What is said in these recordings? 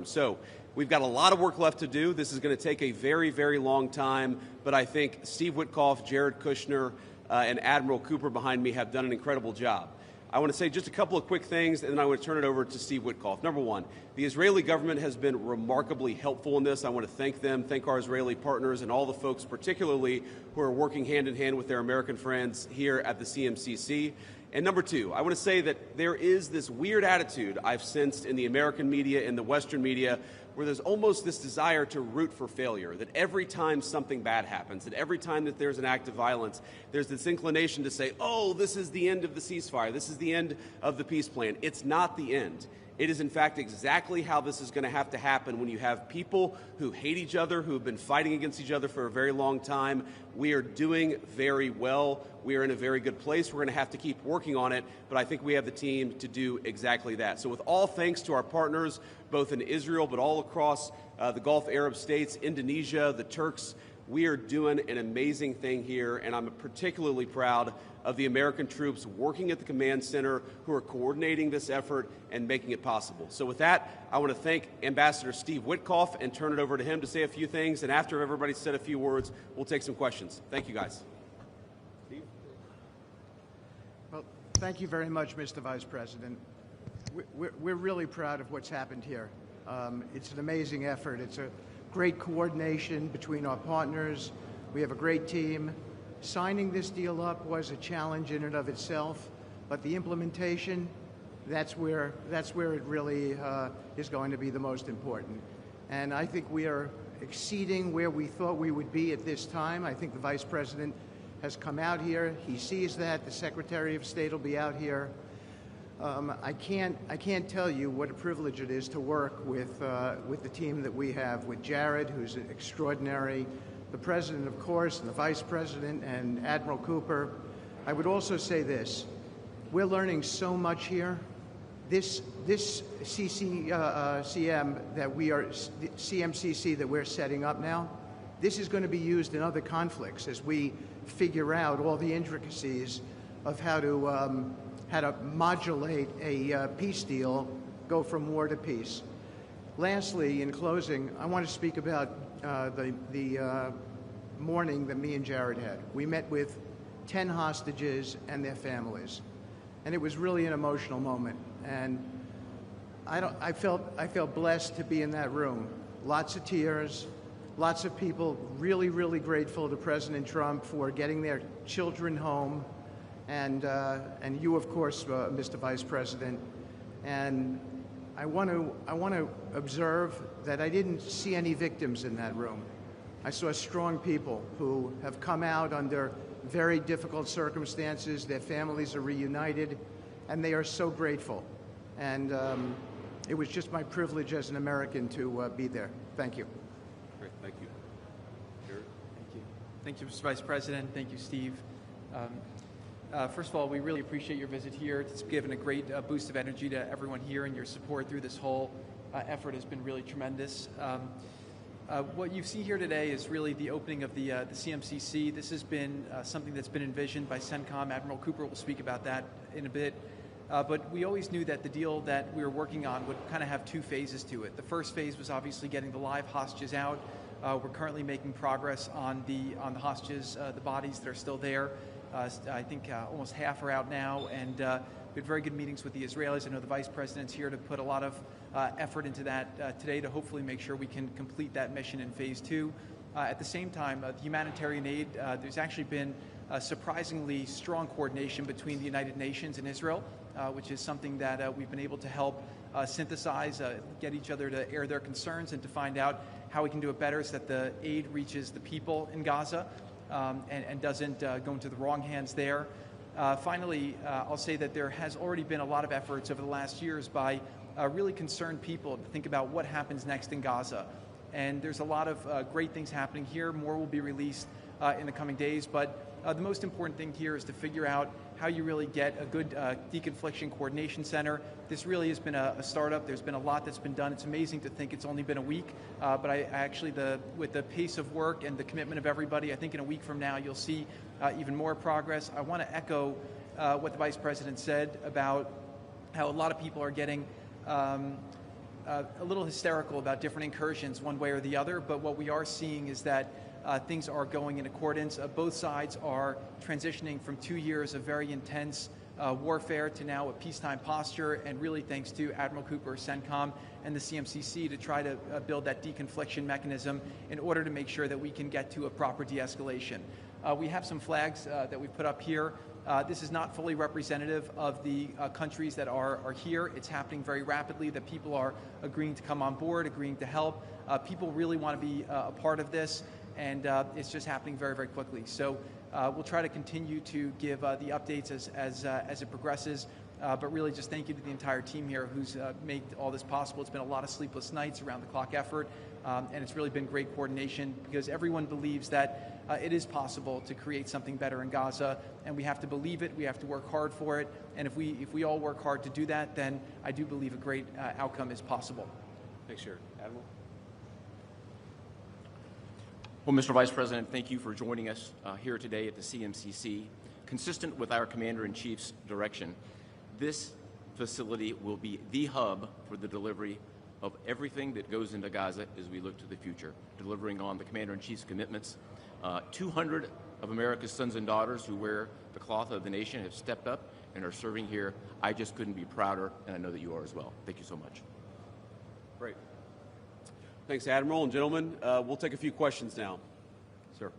So we've got a lot of work left to do. This is going to take a very, very long time, but I think Steve Witkoff, Jared Kushner, and Admiral Cooper behind me have done an incredible job. I want to say just a couple of quick things, and then I want to turn it over to Steve Witkoff. Number one, the Israeli government has been remarkably helpful in this. I want to thank them, thank our Israeli partners, and all the folks particularly who are working hand in hand with their American friends here at the CMCC. And number two, I want to say that there is this weird attitude I've sensed in the American media, in the Western media, where there's almost this desire to root for failure, that every time something bad happens, that every time that there's an act of violence, there's this inclination to say, oh, this is the end of the ceasefire, this is the end of the peace plan. It's not the end. It is, in fact, exactly how this is going to have to happen when you have people who hate each other, who have been fighting against each other for a very long time. We are doing very well. We are in a very good place. We're going to have to keep working on it, but I think we have the team to do exactly that. So with all thanks to our partners, both in Israel but all across the Gulf Arab states, Indonesia, the Turks, we are doing an amazing thing here, and I'm particularly proud of the American troops working at the command center who are coordinating this effort and making it possible. So with that, I want to thank Ambassador Steve Witkoff and turn it over to him to say a few things, and after everybody's said a few words, we'll take some questions. Thank you, guys. Steve? Well, thank you very much, Mr. Vice President. We're really proud of what's happened here. It's an amazing effort. It's a great coordination between our partners. We have a great team. Signing this deal up was a challenge in and of itself, but the implementation, that's where it really is going to be the most important. And I think we are exceeding where we thought we would be at this time. I think the Vice President has come out here. He sees that. The Secretary of State will be out here. I can't tell you what a privilege it is to work with the team that we have, with Jared, who's extraordinary, the President, of course, and the Vice President, and Admiral Cooper. I would also say this. We're learning so much here. This CMCC that we're setting up now, this is going to be used in other conflicts as we figure out all the intricacies of how to modulate a peace deal, go from war to peace. Lastly, in closing, I want to speak about the morning that me and Jared had. We met with 10 hostages and their families, and it was really an emotional moment. And I felt blessed to be in that room. Lots of tears, lots of people really, really grateful to President Trump for getting their children home, and you, of course, Mr. Vice President. And I want to observe that I didn't see any victims in that room. I saw strong people who have come out under very difficult circumstances. Their families are reunited, and they are so grateful. And it was just my privilege as an American to be there. Thank you. Great, thank you. Jared? Thank you. Thank you, Mr. Vice President. Thank you, Steve. First of all, we really appreciate your visit here. It's given a great boost of energy to everyone here, and your support through this whole effort has been really tremendous. What you see here today is really the opening of the CMCC. This has been something that's been envisioned by CENTCOM. Admiral Cooper will speak about that in a bit. But we always knew that the deal that we were working on would kind of have two phases to it. The first phase was obviously getting the live hostages out. We're currently making progress on the hostages, the bodies that are still there. I think almost half are out now, and we had very good meetings with the Israelis. I know the Vice President's here to put a lot of effort into that today to hopefully make sure we can complete that mission in phase two. At the same time, the humanitarian aid, there's actually been surprisingly strong coordination between the United Nations and Israel, which is something that we've been able to help synthesize, get each other to air their concerns and to find out how we can do it better so that the aid reaches the people in Gaza and doesn't go into the wrong hands there. Finally, I'll say that there has already been a lot of efforts over the last years by really concerned people to think about what happens next in Gaza. And there's a lot of great things happening here. More will be released in the coming days. But the most important thing here is to figure out how you really get a good deconfliction coordination center. This really has been a startup. There's been a lot that's been done. It's amazing to think it's only been a week, but I actually, with the pace of work and the commitment of everybody, I think in a week from now you'll see even more progress. I want to echo what the Vice President said about how a lot of people are getting a little hysterical about different incursions one way or the other, but what we are seeing is that things are going in accordance. Both sides are transitioning from 2 years of very intense warfare to now a peacetime posture, and really thanks to Admiral Cooper, CENTCOM, and the CMCC to try to build that deconfliction mechanism in order to make sure that we can get to a proper de-escalation. We have some flags that we put up here. This is not fully representative of the countries that are here. It's happening very rapidly, that people are agreeing to come on board, agreeing to help. People really want to be a part of this, and it's just happening very, very quickly. So we'll try to continue to give the updates as it progresses, but really just thank you to the entire team here who's made all this possible. It's been a lot of sleepless nights, around the clock effort, and it's really been great coordination because everyone believes that it is possible to create something better in Gaza, and we have to believe it, we have to work hard for it, and if we all work hard to do that, then I do believe a great outcome is possible. Thanks, Jared. Admiral? Well, Mr. Vice President, thank you for joining us here today at the CMCC. Consistent with our Commander-in-Chief's direction, this facility will be the hub for the delivery of everything that goes into Gaza as we look to the future, delivering on the Commander-in-Chief's commitments. 200 of America's sons and daughters who wear the cloth of the nation have stepped up and are serving here. I just couldn't be prouder, and I know that you are as well. Thank you so much. Great. Thanks, Admiral. And gentlemen, we'll take a few questions now. Sir.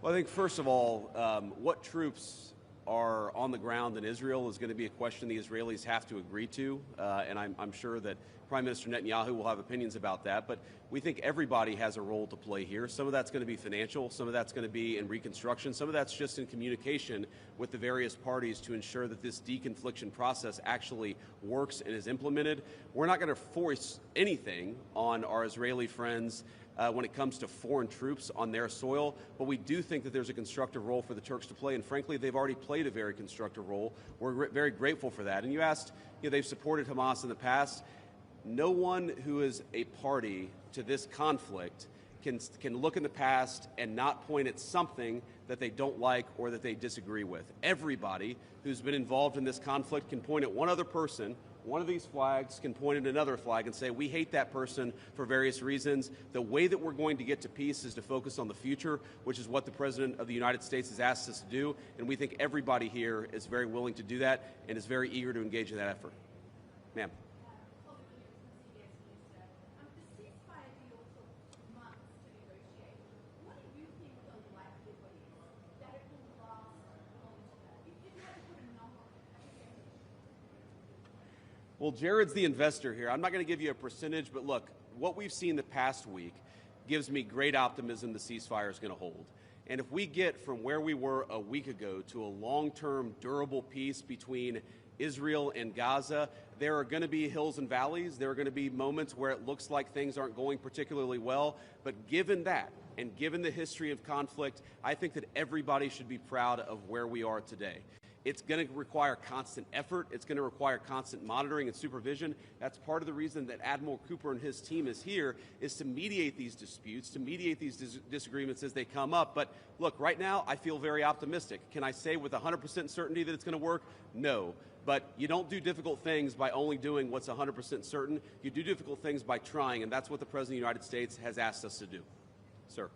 Well, I think, first of all, what troops are on the ground in Israel is going to be a question the Israelis have to agree to, and I'm sure that Prime Minister Netanyahu will have opinions about that, but we think everybody has a role to play here. Some of that's going to be financial, some of that's going to be in reconstruction, some of that's just in communication with the various parties to ensure that this deconfliction process actually works and is implemented. We're not going to force anything on our Israeli friends when it comes to foreign troops on their soil, but we do think that there's a constructive role for the Turks to play, and frankly, they've already played a very constructive role. We're very grateful for that. And you asked, they've supported Hamas in the past. No one who is a party to this conflict can look in the past and not point at something that they don't like or that they disagree with. Everybody who's been involved in this conflict can point at one other person. One of these flags can point at another flag and say, we hate that person for various reasons. The way that we're going to get to peace is to focus on the future, which is what the President of the United States has asked us to do. And we think everybody here is very willing to do that and is very eager to engage in that effort. Ma'am. Well, Jared's the investor here. I'm not going to give you a percentage, but look, what we've seen the past week gives me great optimism the ceasefire is going to hold. And if we get from where we were a week ago to a long-term, durable peace between Israel and Gaza, there are going to be hills and valleys. There are going to be moments where it looks like things aren't going particularly well. But given that, and given the history of conflict, I think that everybody should be proud of where we are today. It's going to require constant effort. It's going to require constant monitoring and supervision. That's part of the reason that Admiral Cooper and his team is here, is to mediate these disputes, to mediate these disagreements as they come up. But look, right now, I feel very optimistic. Can I say with 100% certainty that it's going to work? No. But you don't do difficult things by only doing what's 100% certain. You do difficult things by trying, and that's what the President of the United States has asked us to do. Sir.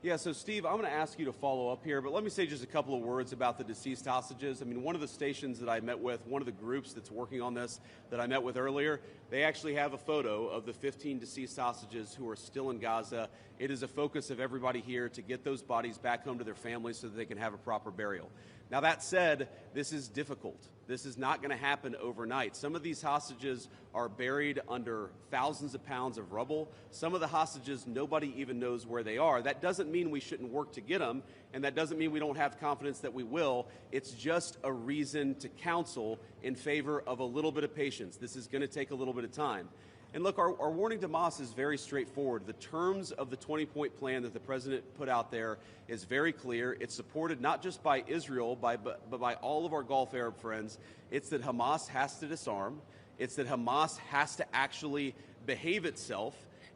Yeah, so Steve, I'm going to ask you to follow up here, but let me say just a couple of words about the deceased hostages. I mean, one of the stations that I met with, one of the groups that's working on this that I met with earlier, they actually have a photo of the 15 deceased hostages who are still in Gaza. It is a focus of everybody here to get those bodies back home to their families so that they can have a proper burial. Now, that said, this is difficult. This is not going to happen overnight. Some of these hostages are buried under thousands of pounds of rubble. Some of the hostages, nobody even knows where they are. That doesn't mean we shouldn't work to get them, and that doesn't mean we don't have confidence that we will. It's just a reason to counsel in favor of a little bit of patience. This is going to take a little bit of time. And look, our warning to Hamas is very straightforward. The terms of the 20-point plan that the president put out there is very clear. It's supported not just by Israel, but by all of our Gulf Arab friends. It's that Hamas has to disarm. It's that Hamas has to actually behave itself.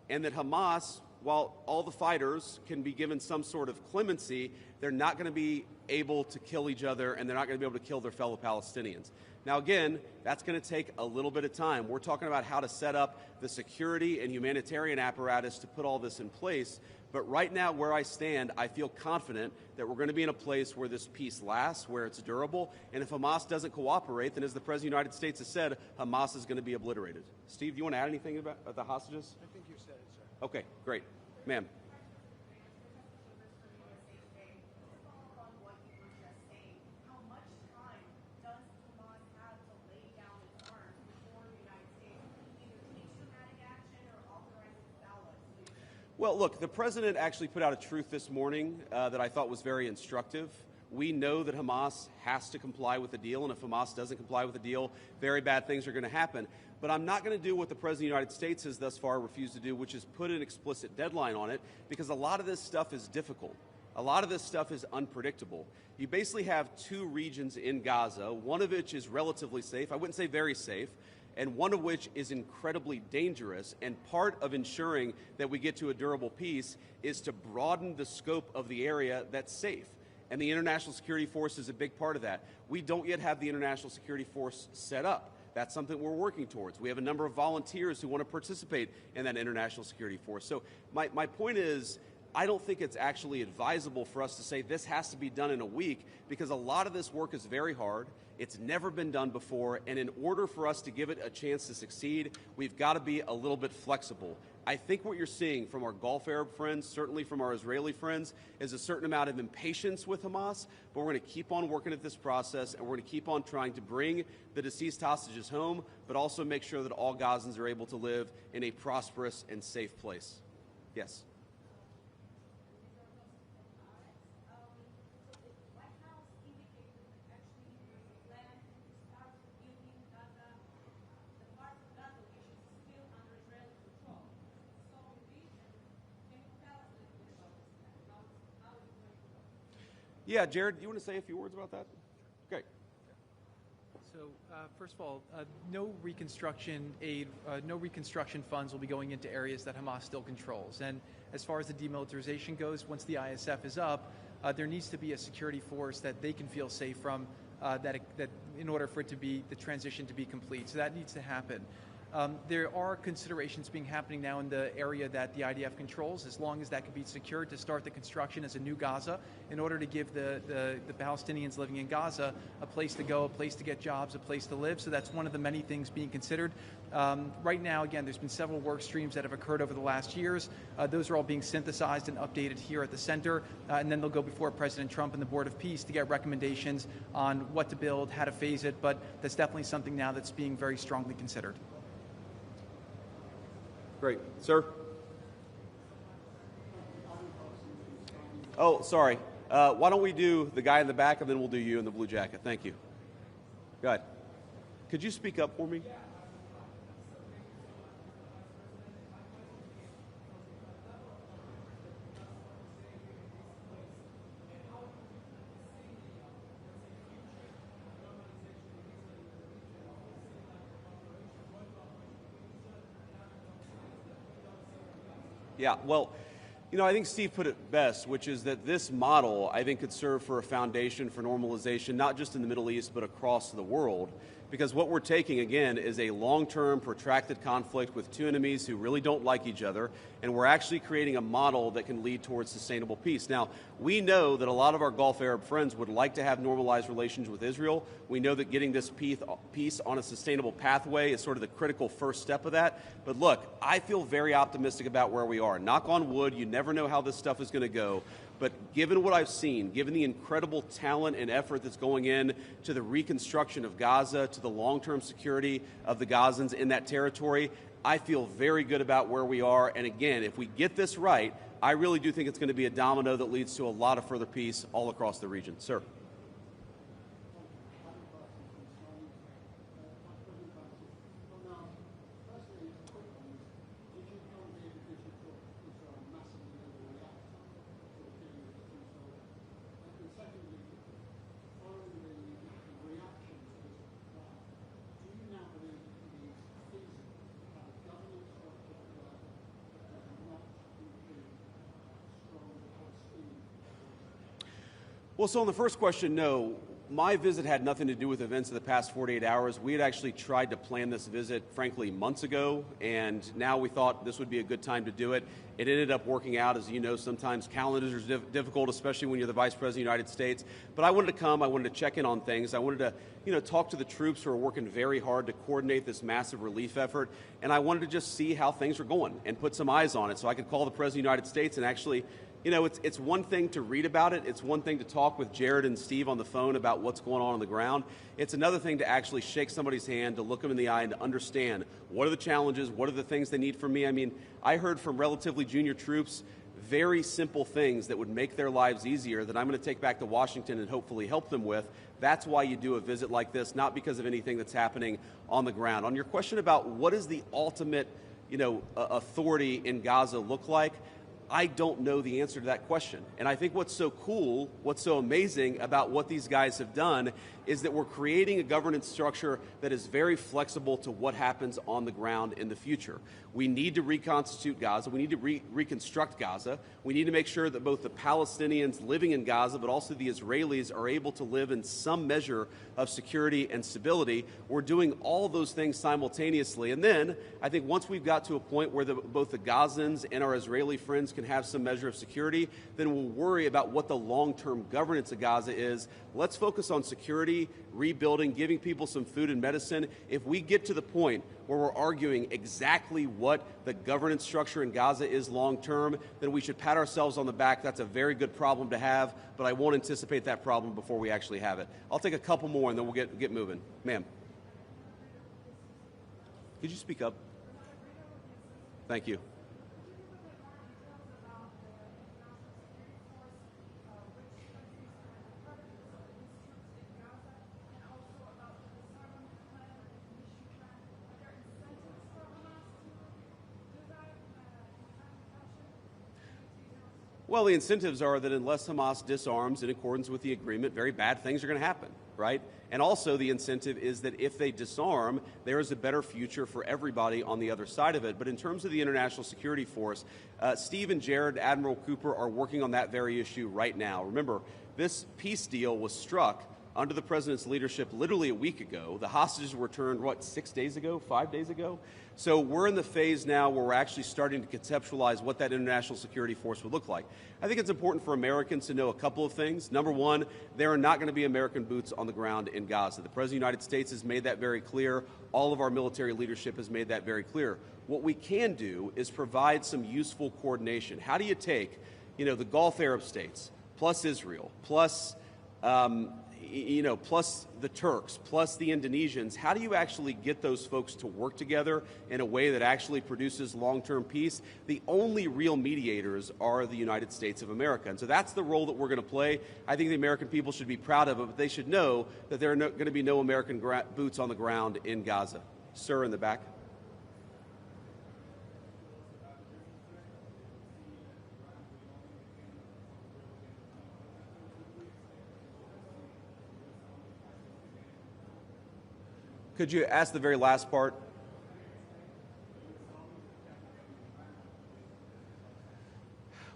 And that Hamas, while all the fighters can be given some sort of clemency, they're not going to be able to kill each other, and they're not going to be able to kill their fellow Palestinians. Now, again, that's going to take a little bit of time. We're talking about how to set up the security and humanitarian apparatus to put all this in place. But right now, where I stand, I feel confident that we're going to be in a place where this peace lasts, where it's durable. And if Hamas doesn't cooperate, then as the President of the United States has said, Hamas is going to be obliterated. Steve, do you want to add anything about the hostages? I think you said it, sir. Okay, great. Ma'am. Well, look, the president actually put out a truth this morning that I thought was very instructive. We know that Hamas has to comply with the deal, and if Hamas doesn't comply with the deal, very bad things are going to happen. But I'm not going to do what the President of the United States has thus far refused to do, which is put an explicit deadline on it, because a lot of this stuff is difficult. A lot of this stuff is unpredictable. You basically have two regions in Gaza, one of which is relatively safe, I wouldn't say very safe, and one of which is incredibly dangerous. And part of ensuring that we get to a durable peace is to broaden the scope of the area that's safe. And the International Security Force is a big part of that. We don't yet have the International Security Force set up. That's something we're working towards. We have a number of volunteers who want to participate in that International Security Force. So my point is, I don't think it's actually advisable for us to say this has to be done in a week, because a lot of this work is very hard. It's never been done before, and in order for us to give it a chance to succeed, we've got to be a little bit flexible. I think what you're seeing from our Gulf Arab friends, certainly from our Israeli friends, is a certain amount of impatience with Hamas, but we're going to keep on working at this process, and we're going to keep on trying to bring the deceased hostages home, but also make sure that all Gazans are able to live in a prosperous and safe place. Yes? Yeah, Jared, you want to say a few words about that? Great. So, first of all, no reconstruction aid, no reconstruction funds will be going into areas that Hamas still controls. And as far as the demilitarization goes, once the ISF is up, there needs to be a security force that they can feel safe from, that in order for it to be the transition to be complete. So that needs to happen. There are considerations being happening now in the area that the IDF controls, as long as that can be secured, to start the construction as a new Gaza in order to give the Palestinians living in Gaza a place to go, a place to get jobs, a place to live. So that's one of the many things being considered. Right now, again, there's been several work streams that have occurred over the last years. Those are all being synthesized and updated here at the center, and then they'll go before President Trump and the Board of Peace to get recommendations on what to build, how to phase it, but that's definitely something now that's being very strongly considered. Great. Sir? Oh, sorry. Why don't we do the guy in the back, and then we'll do you in the blue jacket. Thank you. Go ahead. Could you speak up for me? Yeah, well, you know, I think Steve put it best, which is that this model, I think, could serve for a foundation for normalization, not just in the Middle East, but across the world. Because what we're taking, again, is a long-term, protracted conflict with two enemies who really don't like each other, and we're actually creating a model that can lead towards sustainable peace. Now, we know that a lot of our Gulf Arab friends would like to have normalized relations with Israel. We know that getting this peace on a sustainable pathway is sort of the critical first step of that. But look, I feel very optimistic about where we are. Knock on wood, you never know how this stuff is going to go. But given what I've seen, given the incredible talent and effort that's going in to the reconstruction of Gaza, to the long-term security of the Gazans in that territory, I feel very good about where we are. And again, if we get this right, I really do think it's going to be a domino that leads to a lot of further peace all across the region. Sir. Well, so on the first question, no. My visit had nothing to do with events of the past 48 hours. We had actually tried to plan this visit, frankly, months ago, and now we thought this would be a good time to do it. It ended up working out. As you know, sometimes calendars are difficult, especially when you're the Vice President of the United States. But I wanted to come. I wanted to check in on things. I wanted to, talk to the troops who are working very hard to coordinate this massive relief effort. And I wanted to just see how things were going and put some eyes on it so I could call the President of the United States and actually, it's one thing to read about it. It's one thing to talk with Jared and Steve on the phone about what's going on the ground. It's another thing to actually shake somebody's hand, to look them in the eye and to understand what are the challenges, what are the things they need from me. I mean, I heard from relatively junior troops very simple things that would make their lives easier that I'm going to take back to Washington and hopefully help them with. That's why you do a visit like this, not because of anything that's happening on the ground. On your question about what is the ultimate, authority in Gaza look like, I don't know the answer to that question. And I think what's so cool, what's so amazing about what these guys have done is that we're creating a governance structure that is very flexible to what happens on the ground in the future. We need to reconstitute Gaza. We need to reconstruct Gaza. We need to make sure that both the Palestinians living in Gaza, but also the Israelis are able to live in some measure of security and stability. We're doing all of those things simultaneously. And then I think once we've got to a point where both the Gazans and our Israeli friends can have some measure of security, then we'll worry about what the long-term governance of Gaza is. Let's focus on security, rebuilding, giving people some food and medicine. If we get to the point where we're arguing exactly what the governance structure in Gaza is long-term, then we should pat ourselves on the back. That's a very good problem to have, but I won't anticipate that problem before we actually have it. I'll take a couple more and then we'll get moving. Ma'am. Could you speak up? Thank you. Well, the incentives are that unless Hamas disarms in accordance with the agreement, very bad things are going to happen, right? And also the incentive is that if they disarm, there is a better future for everybody on the other side of it. But in terms of the international security force, Steve and Jared, Admiral Cooper, are working on that very issue right now. Remember, this peace deal was struck under the president's leadership literally a week ago. The hostages were returned, 6 days ago, 5 days ago? So we're in the phase now where we're actually starting to conceptualize what that international security force would look like. I think it's important for Americans to know a couple of things. Number one, there are not going to be American boots on the ground in Gaza. The President of the United States has made that very clear. All of our military leadership has made that very clear. What we can do is provide some useful coordination. How do you take, the Gulf Arab states, plus Israel, plus plus the Turks, plus the Indonesians, how do you actually get those folks to work together in a way that actually produces long-term peace? The only real mediators are the United States of America. And so that's the role that we're going to play. I think the American people should be proud of it, but they should know that there are going to be no American boots on the ground in Gaza. Sir, in the back. Could you ask the very last part?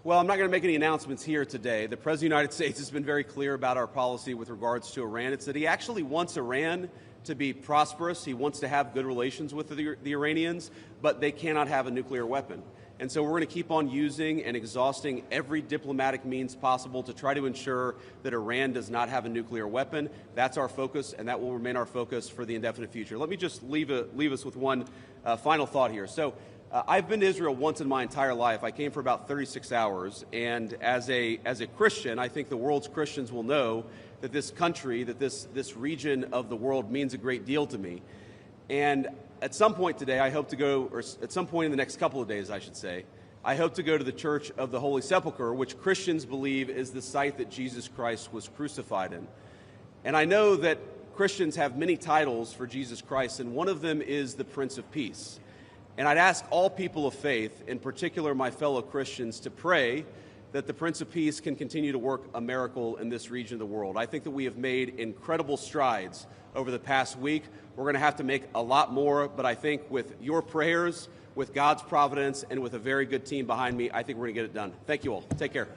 Well, I'm not going to make any announcements here today. The President of the United States has been very clear about our policy with regards to Iran. It's that he actually wants Iran to be prosperous. He wants to have good relations with the Iranians, but they cannot have a nuclear weapon. And so we're going to keep on using and exhausting every diplomatic means possible to try to ensure that Iran does not have a nuclear weapon. That's our focus, and that will remain our focus for the indefinite future. Let me just leave us with one final thought here. So I've been to Israel once in my entire life. I came for about 36 hours, and as a Christian, I think the world's Christians will know that this country, that this region of the world means a great deal to me. And at some point today, I hope to go, or at some point in the next couple of days, I should say, I hope to go to the Church of the Holy Sepulchre, which Christians believe is the site that Jesus Christ was crucified in. And I know that Christians have many titles for Jesus Christ, and one of them is the Prince of Peace. And I'd ask all people of faith, in particular my fellow Christians, to pray that the Prince of Peace can continue to work a miracle in this region of the world. I think that we have made incredible strides over the past week. We're going to have to make a lot more, but I think with your prayers, with God's providence, and with a very good team behind me, I think we're going to get it done. Thank you all. Take care.